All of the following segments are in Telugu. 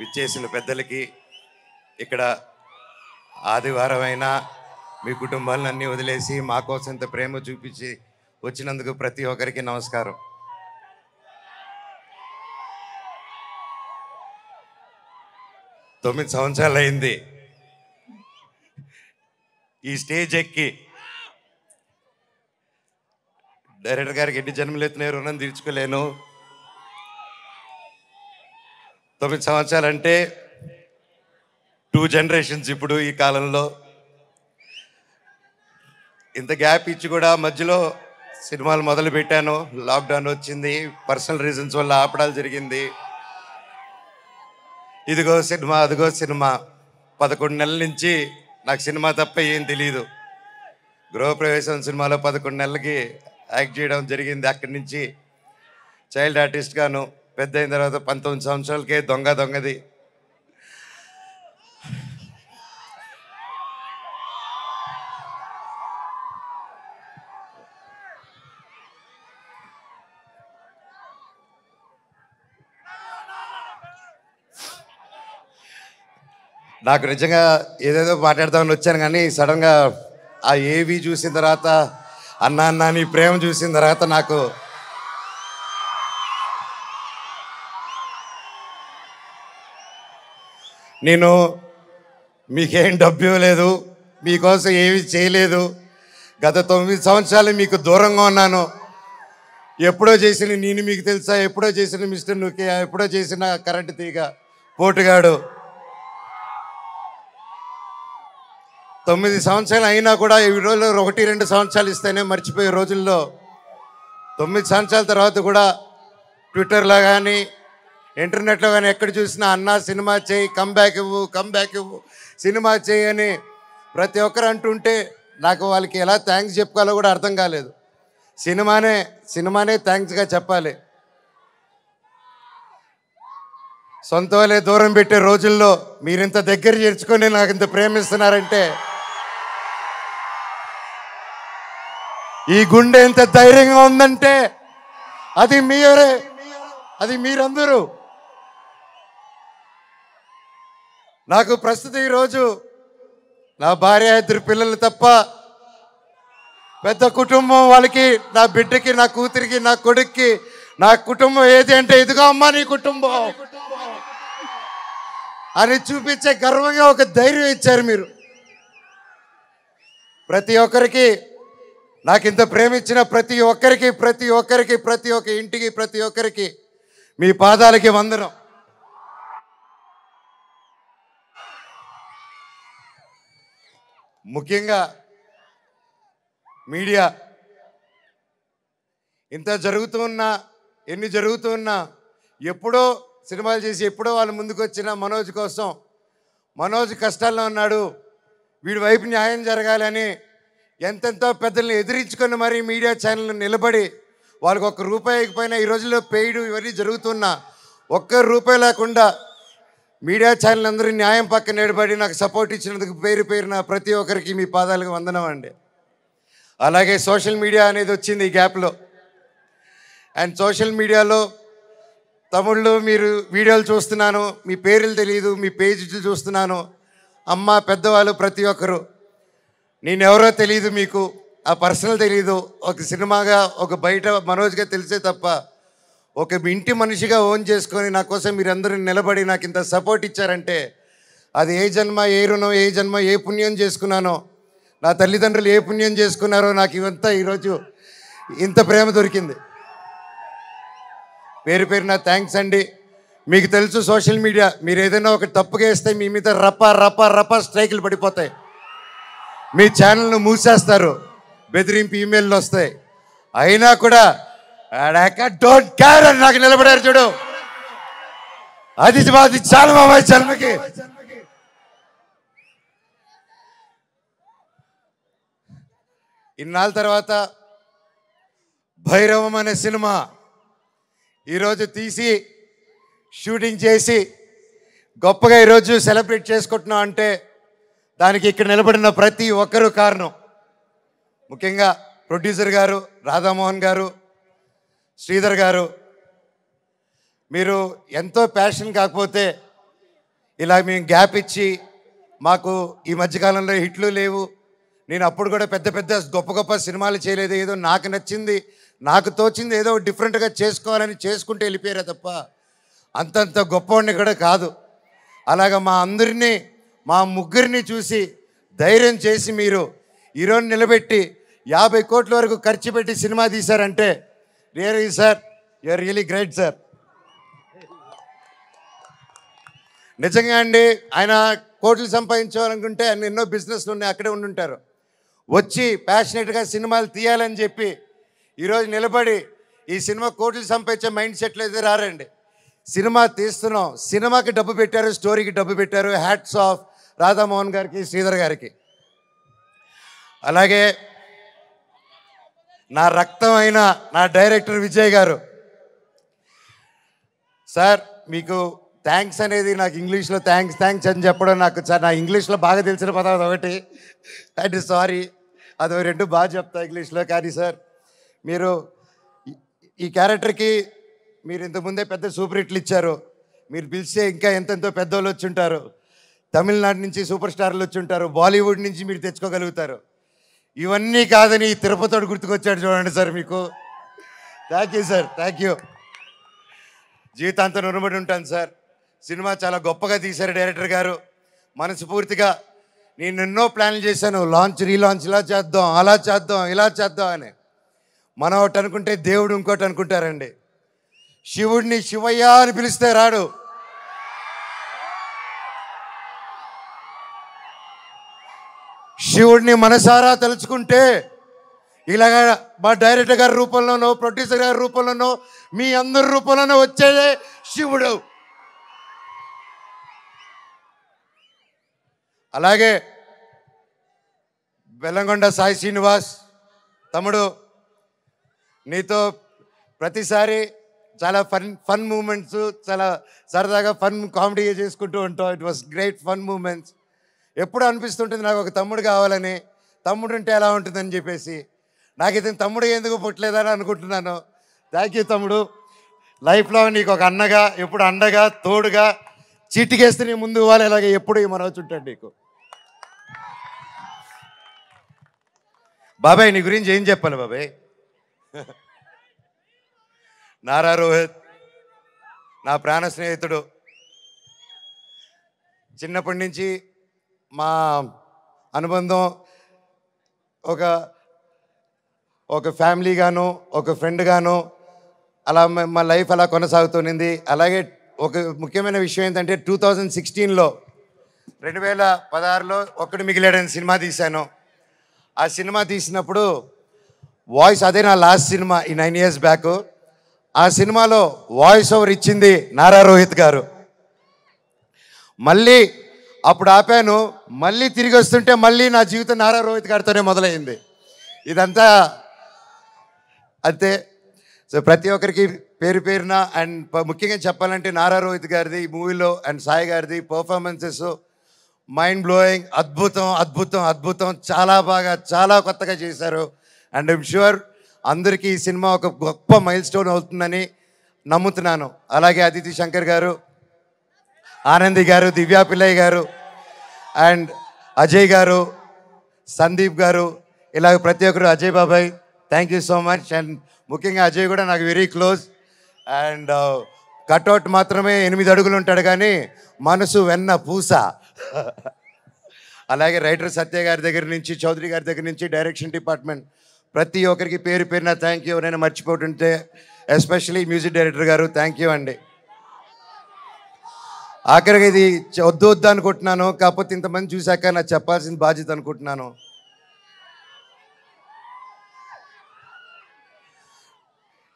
విచ్చేసిన పెద్దలకి, ఇక్కడ ఆదివారం అయినా మీ కుటుంబాలన్నీ వదిలేసి మా కోసం ఇంత ప్రేమ చూపించి వచ్చినందుకు ప్రతి ఒక్కరికి నమస్కారం. తొమ్మిది సంవత్సరాలు అయింది ఈ స్టేజ్ ఎక్కి. డైరెక్టర్ గారికి ఎన్ని జన్మలు ఎత్తున్నాయి రుణం తీర్చుకోలేను. 9 సంవత్సరాలు అంటే 2 జనరేషన్స్. ఇప్పుడు ఈ కాలంలో ఇంత గ్యాప్ ఇచ్చి కూడా మధ్యలో సినిమాలు మొదలు పెట్టాను. లాక్డౌన్ వచ్చింది, పర్సనల్ రీజన్స్ వల్ల ఆపడాలు జరిగింది. ఇదిగో సినిమా, అదిగో సినిమా. 11 నెలల నుంచి నాకు సినిమా తప్ప ఏం తెలియదు. గృహప్రవేశం సినిమాలో 11 నెలలకి యాక్ట్ చేయడం జరిగింది. అక్కడి నుంచి చైల్డ్ ఆర్టిస్ట్ గాను, పెద్ద అయిన తర్వాత 19 సంవత్సరాలకే దొంగది. నాకు నిజంగా ఏదేదో మాట్లాడదామని వచ్చాను, కానీ సడన్గా ఆ ఏవి చూసిన తర్వాత, అన్నా నీ ప్రేమ చూసిన తర్వాత నాకు నేను మీకేం డబ్బు ఇవ్వలేదు, మీకోసం ఏమీ చేయలేదు. గత 9 సంవత్సరాలు మీకు దూరంగా ఉన్నాను. ఎప్పుడో చేసిన నేను మీకు తెలుసా, ఎప్పుడో చేసిన మిస్టర్ నుకే, ఎప్పుడో చేసిన కరెంటు తీగ పోటుగాడు. 9 సంవత్సరాలు అయినా కూడా ఈ రోజుల్లో 1-2 సంవత్సరాలు ఇస్తేనే మర్చిపోయే రోజుల్లో 9 సంవత్సరాల తర్వాత కూడా ట్విట్టర్లో కానీ ఇంటర్నెట్లో కానీ ఎక్కడ చూసినా అన్నా సినిమా చేయి, కంబ్యాక్ ఇవ్వు, సినిమా చేయి అని ప్రతి ఒక్కరు అంటుంటే నాకు వాళ్ళకి ఎలా థ్యాంక్స్ చెప్పుకోవాలో కూడా అర్థం కాలేదు. సినిమానే థ్యాంక్స్గా చెప్పాలి. సొంత వాళ్ళే దూరం పెట్టే రోజుల్లో మీరింత దగ్గర చేర్చుకొని నాకు ఇంత ప్రేమిస్తున్నారంటే, ఈ గుండె ఎంత ధైర్యంగా ఉందంటే అది మీరే, అది మీరందరూ. నాకు ప్రస్తుతం ఈరోజు నా భార్య, 2 పిల్లలు తప్ప పెద్ద కుటుంబం. వాళ్ళకి, నా బిడ్డకి, నా కూతురికి, నా కొడుక్కి నా కుటుంబం ఏది అంటే ఇదిగో అమ్మా నీ కుటుంబం అని చూపించే గర్వంగా ఒక ధైర్యం ఇచ్చారు మీరు. ప్రతి ఒక్కరికి, నాకు ఇంత ప్రేమించిన ప్రతి ఒక్క ఇంటికి, ప్రతి ఒక్కరికి మీ పాదాలకి వందనం. ముఖ్యంగా మీడియా ఇంత ఎన్ని జరుగుతూ ఉన్నా ఎప్పుడో సినిమాలు చేసి ఎప్పుడో వాళ్ళు ముందుకు వచ్చిన మనోజ్ కోసం, మనోజ్ కష్టాల్లో ఉన్నాడు, వీడి వైపు న్యాయం జరగాలని ఎంతెంతో పెద్దల్ని ఎదిరించుకొని మరీ మీడియా ఛానల్ నిలబడి వాళ్ళకి ₹1 ఇకపోయినా ఈ రోజుల్లో పెయిడ్ ఇవన్నీ జరుగుతున్నా ₹1 లేకుండా మీడియా ఛానల్ అందరూ న్యాయం పక్కన నిలబడి నాకు సపోర్ట్ ఇచ్చినందుకు పేరున ప్రతి ఒక్కరికి మీ పాదాలకు వందనం అండి. అలాగే సోషల్ మీడియా అనేది వచ్చింది ఈ గ్యాప్లో. అండ్ సోషల్ మీడియాలో తమిళ్లో మీరు వీడియోలు చూస్తున్నాను, మీ పేర్లు తెలియదు, మీ పేజీలు చూస్తున్నాను. అమ్మ, పెద్దవాళ్ళు ప్రతి ఒక్కరు, నేనెవరో తెలియదు, మీకు ఆ పర్సనల్ తెలియదు. ఒక సినిమాగా, ఒక బయట మనోజ్గా తెలిసే తప్ప ఒక ఇంటి మనిషిగా ఓన్ చేసుకొని నా కోసం మీరందరూ నిలబడి నాకు ఇంత సపోర్ట్ ఇచ్చారంటే అది ఏ జన్మ, ఏ రుణం, ఏ జన్మ, ఏ పుణ్యం చేసుకున్నానో, నా తల్లిదండ్రులు ఏ పుణ్యం చేసుకున్నారో నాకు ఇవంతా ఈరోజు ఇంత ప్రేమ దొరికింది. పేరున థ్యాంక్స్ అండి. మీకు తెలుసు సోషల్ మీడియా, మీరు ఏదైనా ఒక తప్పుగా వేస్తే మీ మీద రప స్ట్రైకులు పడిపోతాయి, మీ ఛానల్ను మూసేస్తారు, బెదిరింపు ఈమెయిల్లు వస్తాయి. అయినా కూడా డోంట్ కేర్ అని నాకు నిలబడారు చూడు, అది చాలా మా జన్మకి. ఇన్నాళ్ళ తర్వాత భైరవం అనే సినిమా ఈరోజు తీసి షూటింగ్ చేసి గొప్పగా ఈరోజు సెలబ్రేట్ చేసుకుంటున్నాం అంటే దానికి ఇక్కడ నిలబడిన ప్రతి ఒక్కరూ కారణం. ముఖ్యంగా ప్రొడ్యూసర్ గారు, రాధామోహన్ గారు, శ్రీధర్ గారు, మీరు ఎంతో ప్యాషన్ కాకపోతే ఇలా మేము గ్యాప్ ఇచ్చి మాకు ఈ మధ్యకాలంలో హిట్లు లేవు, నేను అప్పుడు కూడా పెద్ద పెద్ద గొప్ప గొప్ప సినిమాలు చేయలేదు, ఏదో నాకు నచ్చింది నాకు తోచింది ఏదో డిఫరెంట్గా చేసుకోవాలని చేసుకుంటూ వెళ్ళిపోయారే తప్ప అంతంత గొప్పవాడిని కూడా కాదు. అలాగా మా అందరినీ మా ముగ్గురిని చూసి ధైర్యం చేసి మీరు ఈరోజు నిలబెట్టి 50 కోట్ల వరకు ఖర్చు పెట్టి సినిమా తీశారంటే really sir you are really great sir. నిజంగా అండి, ఆయన కోట్లు సంపాదించాలనుకుంటే ఆయన ఎన్నో బిజినెస్లు ఉన్నాయి, అక్కడే ఉండుంటారు. వచ్చి ప్యాషనెట్గా సినిమాలు తీయాలని చెప్పి ఈరోజు నిలబడి ఈ సినిమా కోట్లు సంపాదించే మైండ్ సెట్లు అయితే రారండి. సినిమా తీస్తున్నాం, సినిమాకి డబ్బు పెట్టారు, స్టోరీకి డబ్బు పెట్టారు. హ్యాట్స్ ఆఫ్ రాధామోహన్ గారికి, శ్రీధర్ గారికి. అలాగే నా రక్తం అయిన నా డైరెక్టర్ విజయ్ గారు. సార్ మీకు థ్యాంక్స్ అనేది నాకు ఇంగ్లీష్లో థ్యాంక్స్ అని చెప్పడం నాకు సార్, నా ఇంగ్లీష్లో బాగా తెలిసిన పదం అదొకటి, అంటే సారీ, అది రెండు బాగా చెప్తా ఇంగ్లీష్లో. కానీ సార్ మీరు ఈ క్యారెక్టర్కి మీరు ఇంతకుముందే పెద్ద సూపర్ హిట్లు ఇచ్చారు, మీరు పిలిస్తే ఇంకా ఎంతెంతో పెద్దోళ్ళు వచ్చి ఉంటారు, తమిళనాడు నుంచి సూపర్ స్టార్లు వచ్చి ఉంటారు, బాలీవుడ్ నుంచి మీరు తెచ్చుకోగలుగుతారు. ఇవన్నీ కాదని తిరుపతివాడు గుర్తుకొచ్చాడు చూడండి సార్, మీకు thank you sir, thank you. జీవితాంతం రుణపడి ఉంటాను సార్. సినిమా చాలా గొప్పగా తీశారు డైరెక్టర్ గారు, మనస్ఫూర్తిగా. నేను ఎన్నో ప్లాన్లు చేశాను, లాంచ్ రీలాంచ్ ఇలా చేద్దాం, అలా చేద్దాం, ఇలా చేద్దాం అని. మనం ఒకటి అనుకుంటే దేవుడు ఇంకోటి అనుకుంటారండి. శివుడిని శివయ్య అని పిలిస్తే రాడు, శివుడిని మనసారా తలుచుకుంటే ఇలాగా మా డైరెక్టర్ గారి రూపంలోనో, ప్రొడ్యూసర్ గారి రూపంలోనో, మీ అందరి రూపంలోనో వచ్చేదే శివుడు. అలాగే బెల్లంకొండ సాయి శ్రీనివాస్ తమ్ముడు, నీతో ప్రతిసారి చాలా ఫన్ మూమెంట్స్, చాలా సరదాగా ఫన్ కామెడీ చేసుకుంటూ ఉంటాం. It was great fun moments. ఎప్పుడు అనిపిస్తుంటుంది నాకు ఒక తమ్ముడు కావాలని, తమ్ముడు ఉంటే ఎలా ఉంటుందని చెప్పేసి. నాకు ఇతను తమ్ముడు ఎందుకు పుట్టలేదని అనుకుంటున్నాను. థ్యాంక్ యూ తమ్ముడు. లైఫ్లో నీకు ఒక అన్నగా, ఎప్పుడు అండగా, తోడుగా, చీటికేస్తే నీ ముందు ఇవ్వాలి, అలాగే ఎప్పుడు ఈ మనవచ్చు ఉంటాడు నీకు. బాబాయ్ నీ గురించి ఏం చెప్పాలి బాబాయ్? నారా రోహిత్ నా ప్రాణ స్నేహితుడు. చిన్నప్పటి నుంచి మా అనుబంధం ఒక ఫ్యామిలీగాను, ఒక ఫ్రెండ్గాను, అలా మా లైఫ్ అలా కొనసాగుతుంది. అలాగే ఒక ముఖ్యమైన విషయం ఏంటంటే 2016లో 2016లో ఒక్కడు మిగిలాడని సినిమా తీశాను. ఆ సినిమా తీసినప్పుడు వాయిస్, అదే నా లాస్ట్ సినిమా ఈ 9 years బ్యాక్. ఆ సినిమాలో వాయిస్ ఓవర్ ఇచ్చింది నారా రోహిత్ గారు. మళ్ళీ అప్పుడు ఆపాను, మళ్ళీ తిరిగి వస్తుంటే మళ్ళీ నా జీవితం నారా రోహిత్ గారితోనే మొదలైంది. ఇదంతా అంతే. సో ప్రతి ఒక్కరికి పేరు పేరున, అండ్ ముఖ్యంగా చెప్పాలంటే నారా రోహిత్ గారిది ఈ మూవీలో అండ్ సాయి గారిది పర్ఫార్మెన్సెస్ మైండ్ బ్లోయింగ్, అద్భుతం అద్భుతం అద్భుతం. చాలా బాగా, చాలా కొత్తగా చేశారు. అండ్ ఐమ్ ష్యూర్ అందరికీ ఈ సినిమా ఒక గొప్ప మైల్ స్టోన్ అవుతుందని నమ్ముతున్నాను. అలాగే అదితి శంకర్ గారు, ఆనంది గారు, దివ్యా పిల్లయ్య గారు, అండ్ అజయ్ గారు, సందీప్ గారు, ఇలాగ ప్రతి ఒక్కరు, అజయ్ బాబాయ్ thank you so much. And ముఖ్యంగా అజయ్ కూడా నాకు వెరీ క్లోజ్. అండ్ కట్అవుట్ మాత్రమే 8 అడుగులు ఉంటాడు కానీ మనసు వెన్న పూస. అలాగే రైటర్ సత్య గారి దగ్గర నుంచి, చౌదరి గారి దగ్గర నుంచి, డైరెక్షన్ డిపార్ట్మెంట్ ప్రతి ఒక్కరికి పేరు పేరున థ్యాంక్ యూ. నేను మర్చిపోతుంటే ఎస్పెషలీ మ్యూజిక్ డైరెక్టర్ గారు థ్యాంక్ యూ అండి. ఆఖరికి ఇది వద్దు అనుకుంటున్నాను, కాకపోతే ఇంతమంది చూశాక నాకు చెప్పాల్సిన బాధ్యత అనుకుంటున్నాను.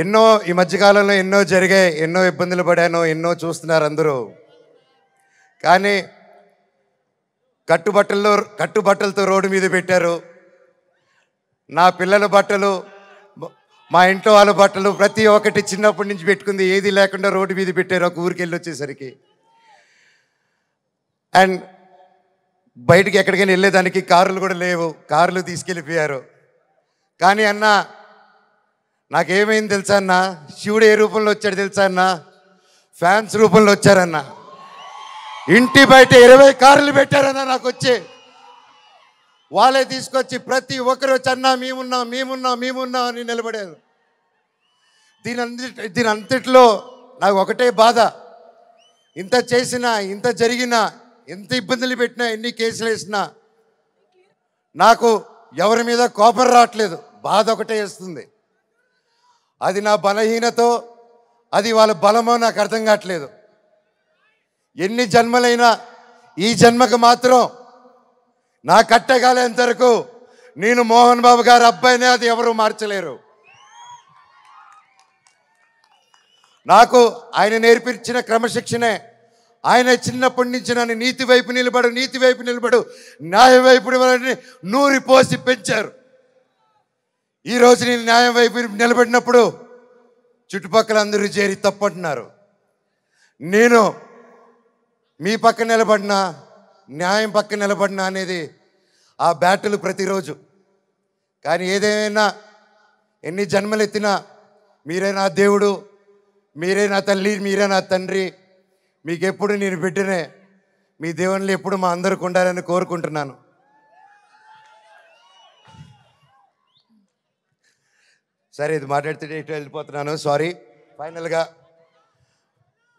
ఎన్నో ఈ మధ్యకాలంలో ఎన్నో జరిగాయి, ఎన్నో ఇబ్బందులు పడాను, ఎన్నో చూస్తున్నారు అందరూ. కానీ కట్టుబట్టలతో రోడ్డు మీద పెట్టారు. నా పిల్లల బట్టలు, మా ఇంట్లో వాళ్ళ బట్టలు ప్రతి ఒక్కటి చిన్నప్పటి నుంచి పెట్టుకుంది, ఏది లేకుండా రోడ్డు మీద పెట్టారు ఒక ఊరికి వెళ్ళి వచ్చేసరికి. అండ్ బయటికి ఎక్కడికైనా వెళ్ళేదానికి కార్లు కూడా లేవు, కార్లు తీసుకెళ్ళిపోయారు. కానీ అన్న నాకేమైంది తెలుసా అన్న, శివుడు ఏ రూపంలో వచ్చాడు తెలుసా అన్న, ఫ్యాన్స్ రూపంలో వచ్చారన్న. ఇంటి బయట 20 కార్లు పెట్టారన్నా నాకు వచ్చి. వాళ్ళే తీసుకొచ్చి ప్రతి ఒక్కరు వచ్చి అన్నా మేమున్నాం అని నిలబడారు. దీని అంతట్లో నాకు ఒకటే బాధ. ఇంత చేసినా, ఇంత జరిగినా, ఎంత ఇబ్బందులు పెట్టినా, ఎన్ని కేసులు వేసినా నాకు ఎవరి మీద కోపం రావట్లేదు. బాధ ఒకటే వేస్తుంది. అది నా బలహీనతో, అది వాళ్ళ బలమో నాకు అర్థం కావట్లేదు. ఎన్ని జన్మలైనా ఈ జన్మకు మాత్రం నా కట్టగాలేంత వరకు నేను మోహన్ బాబు గారి అబ్బాయినే, అది ఎవరు మార్చలేరు. నాకు ఆయన నేర్పించిన క్రమశిక్షణే. ఆయన చిన్నప్పటి నుంచి నన్ను నీతి వైపు నిలబడు, న్యాయం వైపు నూరి పోసి పెంచారు. ఈరోజు నేను న్యాయం వైపు నిలబడినప్పుడు చుట్టుపక్కల అందరూ చేరి తప్పంటున్నారు. నేను మీ పక్క నిలబడినా, న్యాయం పక్క నిలబడినా అనేది ఆ బ్యాటిల్ ప్రతిరోజు. కానీ ఏదేమైనా, ఎన్ని జన్మలు ఎత్తినా మీరే నా దేవుడు, మీరే నా తల్లి, మీరే నా తండ్రి. మీకు ఎప్పుడు నేను బిడ్డనే. మీ దేవుళ్ళు ఎప్పుడు మా అందరికి ఉండాలని కోరుకుంటున్నాను. సరే, ఇది మాట్లాడితే ఇటు వెళ్ళిపోతున్నాను, సారీ. ఫైనల్గా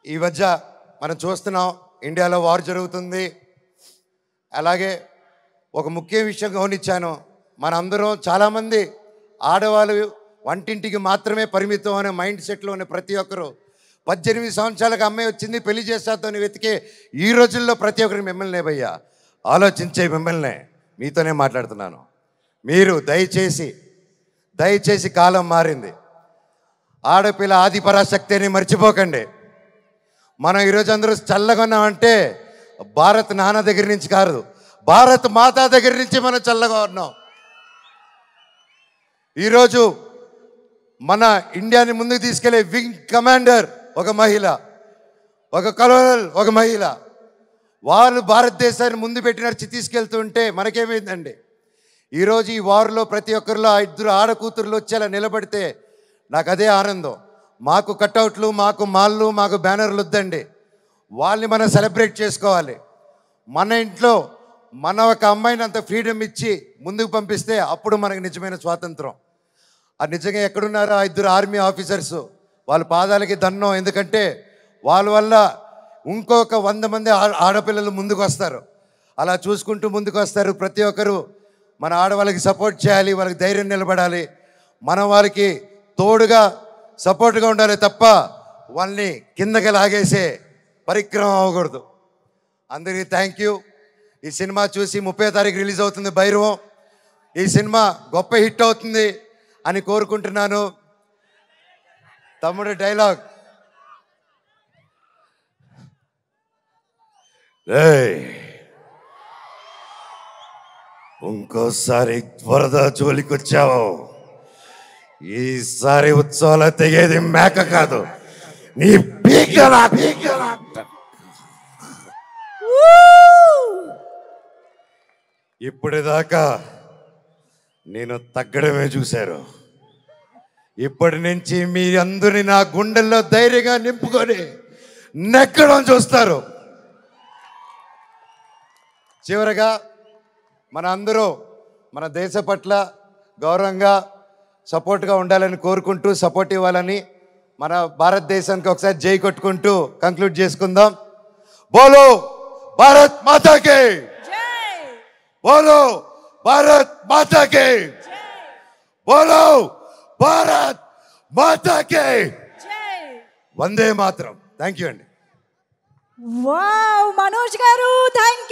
ఈ మధ్య మనం చూస్తున్నాం, ఇండియాలో వార్ జరుగుతుంది. అలాగే ఒక ముఖ్య విషయం గమనించాను. మనందరం చాలామంది ఆడవాళ్ళు వంటింటికి మాత్రమే పరిమితం అనే మైండ్ సెట్లో ఉన్న ప్రతి ఒక్కరు 18 సంవత్సరాలకు అమ్మాయి వచ్చింది పెళ్లి చేస్తాతోని వెతికే ఈ రోజుల్లో ప్రతి ఒక్కరికి మిమ్మల్ని భయ్యా ఆలోచించే మిమ్మల్ని మీతోనే మాట్లాడుతున్నాను. మీరు దయచేసి కాలం మారింది. ఆడపిల్ల ఆది పరాశక్తి అని మర్చిపోకండి. మనం ఈరోజు అందరూ చల్లగా ఉన్నామంటే భారత్ నాన్న దగ్గర నుంచి కాదు, భారత్ మాతా దగ్గర నుంచి మనం చల్లగా ఉన్నాం. ఈరోజు మన ఇండియాని ముందుకు తీసుకెళ్లే వింగ్ కమాండర్ ఒక మహిళ, ఒక కలోనల్ ఒక మహిళ. వాళ్ళు భారతదేశాన్ని ముందు పెట్టి నడిచి తీసుకెళ్తుంటే మనకేమైందండి? ఈరోజు ఈ వార్లో ప్రతి ఒక్కరిలో 2 ఆడకూతుర్లు వచ్చేలా నిలబడితే నాకు అదే ఆనందం. మాకు కట్అవుట్లు, మాకు మాళ్ళు, మాకు బ్యానర్లు వద్దండి. వాళ్ళని మనం సెలబ్రేట్ చేసుకోవాలి. మన ఇంట్లో మన ఒక అమ్మాయిని అంత ఫ్రీడమ్ ఇచ్చి ముందుకు పంపిస్తే అప్పుడు మనకు నిజమైన స్వాతంత్రం. అది నిజంగా ఎక్కడున్నారో 2 ఆర్మీ ఆఫీసర్స్, వాళ్ళ పాదాలకి దండం. ఎందుకంటే వాళ్ళ వల్ల ఇంకొక 100 మంది ఆడపిల్లలు ముందుకు వస్తారు. అలా చూసుకుంటూ ముందుకు వస్తారు. ప్రతి ఒక్కరు మన ఆడవాళ్ళకి సపోర్ట్ చేయాలి, వాళ్ళకి ధైర్యం నిలబడాలి. మనం వాళ్ళకి తోడుగా సపోర్ట్గా ఉండాలి తప్ప వాళ్ళని కిందకి లాగేసే పరిక్రమ అవ్వకూడదు. అందరికీ థ్యాంక్ యూ. ఈ సినిమా చూసి 30వ తారీఖు రిలీజ్ అవుతుంది భైరవం. ఈ సినిమా గొప్ప హిట్ అవుతుంది అని కోరుకుంటున్నాను. తమ్ముడు డైలాగ్, ఇంకోసారి వరద జోలికొచ్చావు, ఈసారి ఉత్సవాలు తెగేది మేక కాదు, నీ పీకలా. ఇప్పటిదాకా నేను తగ్గడమే చూశారు. ఇప్పటి నుంచి మీ అందరిని నా గుండెల్లో ధైర్యంగా నింపుకొని నెక్కడం చూస్తారు. చివరగా మన అందరూ మన దేశ పట్ల గౌరవంగా సపోర్ట్గా ఉండాలని కోరుకుంటూ, సపోర్ట్ ఇవ్వాలని, మన భారతదేశానికి ఒకసారి జై కొట్టుకుంటూ కంక్లూడ్ చేసుకుందాం. బోలో భారత్ మాతాకి, బోలో భారత్ మాతాకి, బోలో భారత్ మాతాకి, వందే మాతరం. థ్యాంక్ యూ అండి. Wow, Manoj garu, thank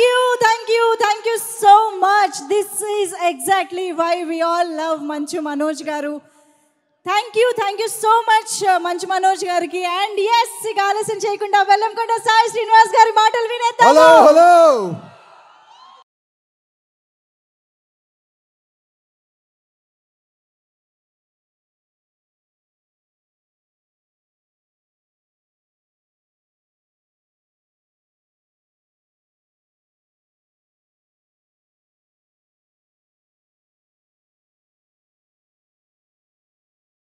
you so much. This is exactly why we all love Manchu Manoj garu. Thank you so much, Manchu Manoj gariki. And yes, iga ఆలస్యం చేయకుండా వెల్లంకొండ సాయి శ్రీనివాస్ గారి మాటలు వినేద్దాం. హలో